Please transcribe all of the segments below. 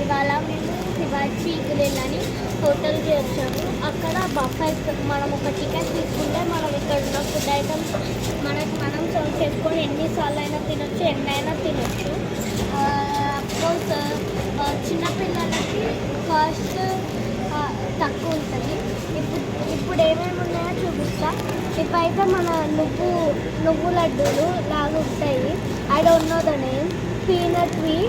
ఇవాళ మేము శివాజీ గ్రిల్ అని హోటల్కి వచ్చాము. అక్కడ బఫెట్ మనం ఒక చికెన్ తీసుకుంటే మనం ఇక్కడ ఉన్న ఫుడ్ ఐటమ్స్ మనం సర్వ్ చేసుకొని ఎన్నిసార్లు అయినా తినొచ్చు, ఎన్నైనా తినొచ్చు. అఫ్కోర్స్ చిన్నపిల్లలకి కాస్ట్ తక్కువ ఉంటుంది. ఇప్పుడు ఏమేమి ఉన్నాయో చూపిస్తా. ఇప్పుడైతే మన నువ్వు లడ్డూలు లాగా ఉంటాయి. I don't know the name. పీనట్వి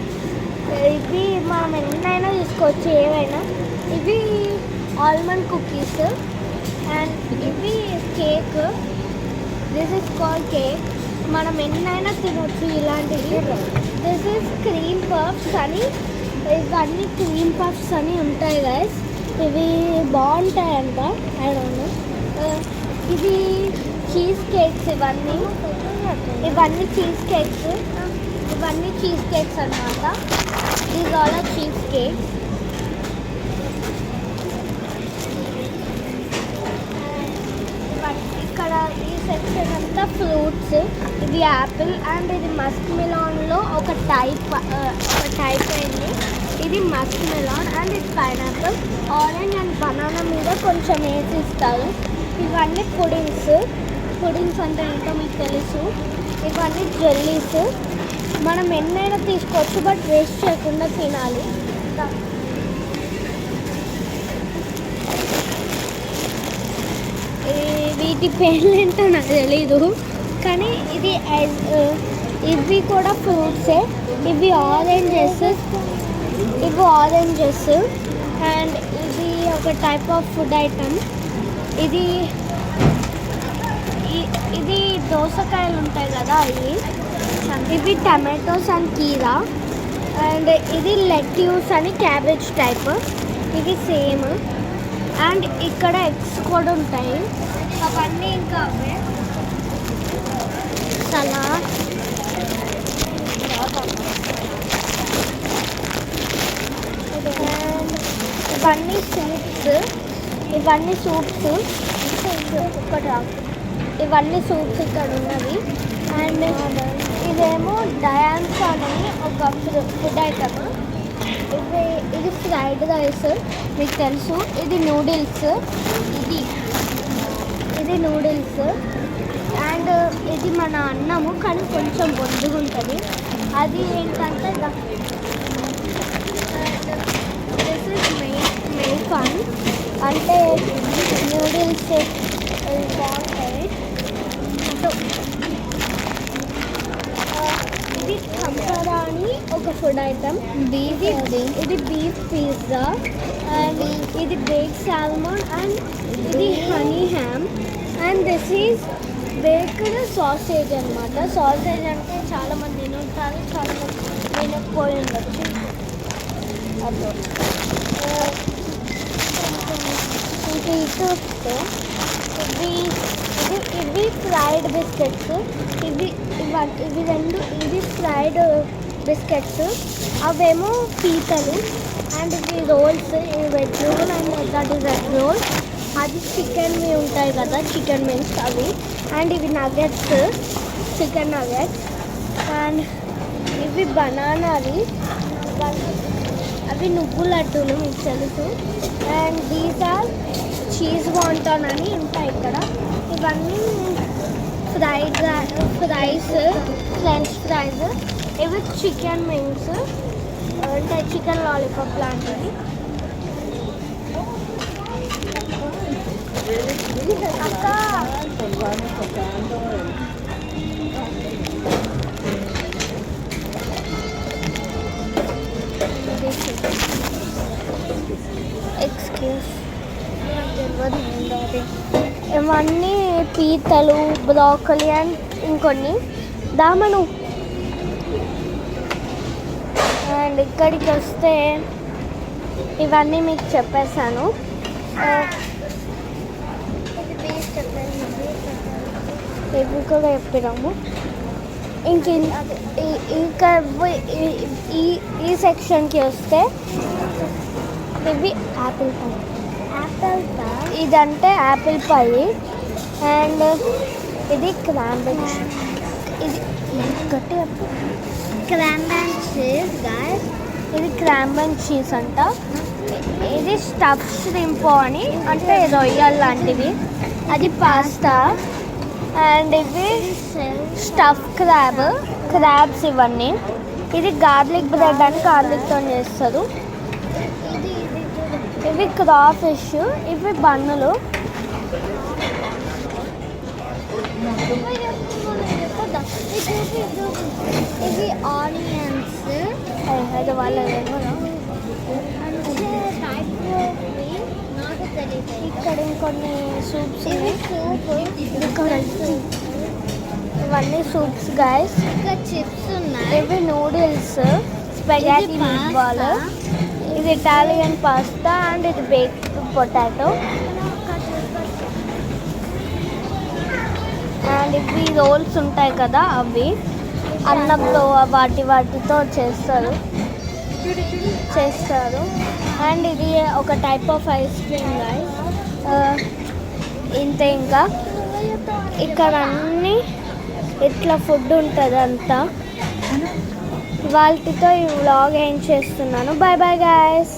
ఇవి మనం ఎన్నైనా తీసుకోవచ్చు, ఏవైనా. ఇవి ఆల్మండ్ కుకీస్ అండ్ ఇవి cake. This is called cake. మనం ఎన్నైనా తినొచ్చు ఇలాంటివి. దిస్ ఇస్ క్రీమ్ పఫ్స్ అని, ఇవన్నీ క్రీమ్ పఫ్స్ అని ఉంటాయి గైస్. ఇవి బాగుంటాయంట. I don't know. ఇవి చీజ్ కేక్స్. ఇవన్నీ చీజ్ కేక్స్. ఇవన్నీ చీజ్ కేక్స్ అన్నమాట. These all are cheese cakes. ఇక్కడ ఈ సెక్షన్ అంతా ఫ్రూట్స్. ఇది యాపిల్ అండ్ ఇది మస్క్ మిలాన్లో ఒక టైప్ అయింది. ఇది మస్క్ మిలాన్ అండ్ ఇది పైనాపిల్. ఆరెంజ్ అండ్ బనానా మీద కొంచెం వేసి ఇస్తారు. ఇవన్నీ పుడింగ్స్ అంటే ఏంటో మీకు తెలుసు. ఇవన్నీ జెల్లీస్. మనం ఎన్నైనా తీసుకోవచ్చు, బట్ వేస్ట్ చేయకుండా తినాలి. వీటి పేర్లు ఏంటో నాకు తెలీదు, కానీ ఇవి కూడా ఫ్రూట్సే. ఇవి ఆరెంజెస్ అండ్ ఇది ఒక టైప్ ఆఫ్ ఫుడ్ ఐటమ్. ఇది దోసకాయలు ఉంటాయి కదా, ఇవి టమాటోస్ అండ్ కీరా. అండ్ ఇది లెట్యూస్ అని క్యాబేజ్ టైప్. ఇది సేమ్. అండ్ ఇక్కడ ఎగ్స్ కూడా ఉంటాయి. అవన్నీ ఇంకా అవే. సలాడ్. అండ్ ఇవన్నీ సూప్స్. ఇవన్నీ సూప్స్ ఇక్కడ ఉన్నవి. అండ్ ఇదేమో డయాన్స్ అని ఒక ఫుడ్ ఐటమ్. ఇది ఫ్రైడ్ రైస్, మీకు తెలుసు. ఇది నూడిల్స్. ఇది నూడిల్స్. అండ్ ఇది మన అన్నము, కానీ కొంచెం బొద్దుగా ఉంటుంది. అది ఏంటంటే దిస్ ఇస్ మెయిన్ ఫన్. అంటే నూడిల్స్ బాగుంటాయి. ఇది కంపరా అని ఒక ఫుడ్ ఐటమ్. ఇది బీఫ్ పిజ్జా అండ్ ఇది బేక్ సాల్మన్ అండ్ ఇది honey ham. And this is baked sausage అనమాట. సాసేజ్ అంటే చాలామంది తినుంటారు, చాలామంది తినకపోయి ఉండొచ్చు. అదో ఇంకా ఇటు ఇవి ఫ్రైడ్ బిస్కెట్స్. ఇవి ఫ్రైడ్ బిస్కెట్స్. అవేమో పీతలు. అండ్ ఇవి రోల్స్. ఇవి veg roll and that is egg role. అది చికెన్వి ఉంటాయి కదా, చికెన్ వింగ్స్ అవి. అండ్ ఇవి నగెట్స్, చికెన్ నగెట్స్. అండ్ ఇవి బనానావి. అవి నువ్వు లడ్డూలు, మీకు తెలుసు. అండ్ దీస్ ఆర్ చీజ్ వాంటాన్ అని ఉంటాయి ఇక్కడ. ఇవన్నీ ఫ్రైస్, ఫ్రెంచ్ ఫ్రైస్. ఇవి చికెన్ వింగ్స్ అంటే చికెన్ లాలీపాప్ లాంటివి. అక్క ఎక్స్క్యూజ్, ఇవన్నీ పీతలు, బ్రాకలీ అండ్ ఇంకొన్ని దామను. అండ్ ఇక్కడికి వస్తే ఇవన్నీ మీకు చెప్పేసాను. ఇవి కూడా చెప్పినాము. ఇంకా ఈ సెక్షన్కి వస్తే ఇవి యాపిల్ పై. ఇదంటే యాపిల్ పై. అండ్ ఇది క్రాంబెరీ. ఇది గట్టి క్రాంబెరీ చీజ్ గాయస్. ఇది క్రాంబ్ అండ్ చీజ్ అంట. ఇది స్టఫ్ ష్రింపో అని, అంటే రొయ్యల్ లాంటివి. అది పాస్తా. అండ్ ఇవి స్టఫ్ క్రాబ్స్ ఇవన్నీ. ఇది గార్లిక్ బ్రెడ్ అని గార్లిక్తో చేస్తారు. ఇవి క్రా ఫిష్. ఇవి బన్నులు. ఇవి ఆనియన్స్. అది వాళ్ళ ఇక్కడ ఇంకొన్ని సూప్స్. ఇవన్నీ సూప్స్ గైస్. ఇంకా చిప్స్ ఉన్నాయి. ఇవి నూడిల్స్, స్పెగేటీ మీట్ బాల్. ఇది ఇటాలియన్ పాస్తా అండ్ ఇది బేక్డ్ పొటాటో. అండ్ ఇవి రోల్స్ ఉంటాయి కదా, అవి అన్నంతో వాటితో చేస్తారు. అండ్ ఇది ఒక type of ice cream guys. ఇంతే. ఇంకా ఇక్కడ అన్నీ ఇట్లా ఫుడ్ ఉంటుంది అంతా. వాళ్ళతో ఈ వ్లాగ్ ఏం చేస్తున్నాను. Bye bye guys.